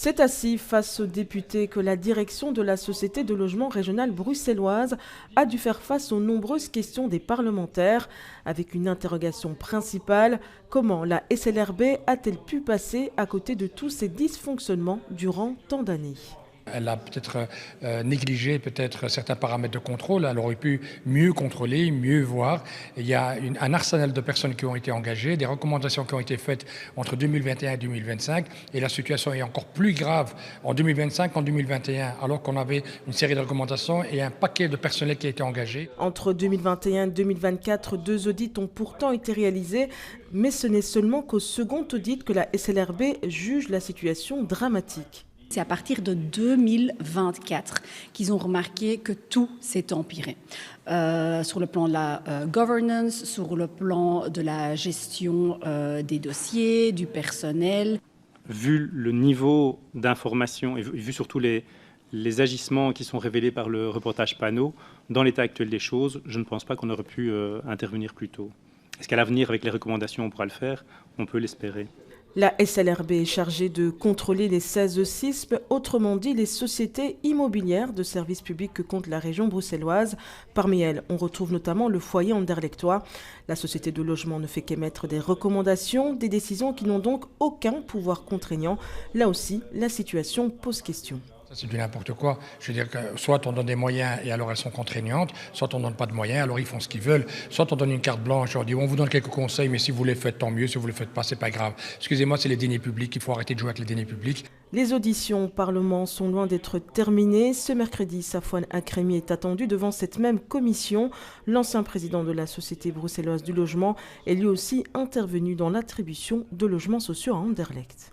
C'est ainsi face aux députés que la direction de la Société de logement régionale bruxelloise a dû faire face aux nombreuses questions des parlementaires, avec une interrogation principale: comment la SLRB a-t-elle pu passer à côté de tous ces dysfonctionnements durant tant d'années ? Elle a peut-être négligé certains paramètres de contrôle. Elle aurait pu mieux contrôler, mieux voir. Il y a un arsenal de personnes qui ont été engagées, des recommandations qui ont été faites entre 2021 et 2025. Et la situation est encore plus grave en 2025 qu'en 2021, alors qu'on avait une série de recommandations et un paquet de personnel qui a été engagé. Entre 2021 et 2024, 2 audits ont pourtant été réalisés, mais ce n'est seulement qu'au second audit que la SLRB juge la situation dramatique. C'est à partir de 2024 qu'ils ont remarqué que tout s'est empiré. Sur le plan de la governance, sur le plan de la gestion des dossiers, du personnel. Vu le niveau d'information et vu surtout les agissements qui sont révélés par le reportage Panot, dans l'état actuel des choses, je ne pense pas qu'on aurait pu intervenir plus tôt. Est-ce qu'à l'avenir, avec les recommandations, on pourra le faire? On peut l'espérer. La SLRB est chargée de contrôler les 16 SISP, autrement dit les sociétés immobilières de services publics que compte la région bruxelloise. Parmi elles, on retrouve notamment le foyer anderlechtois. La société de logement ne fait qu'émettre des recommandations, des décisions qui n'ont donc aucun pouvoir contraignant. Là aussi, la situation pose question. C'est du n'importe quoi. Je veux dire que soit on donne des moyens et alors elles sont contraignantes, soit on ne donne pas de moyens, alors ils font ce qu'ils veulent, soit on donne une carte blanche, on dit on vous donne quelques conseils, mais si vous les faites, tant mieux, si vous ne les faites pas, c'est pas grave. Excusez-moi, c'est les deniers publics, il faut arrêter de jouer avec les deniers publics. Les auditions au Parlement sont loin d'être terminées. Ce mercredi, Safwan Akremi est attendu devant cette même commission. L'ancien président de la Société bruxelloise du logement est lui aussi intervenu dans l'attribution de logements sociaux à Anderlecht.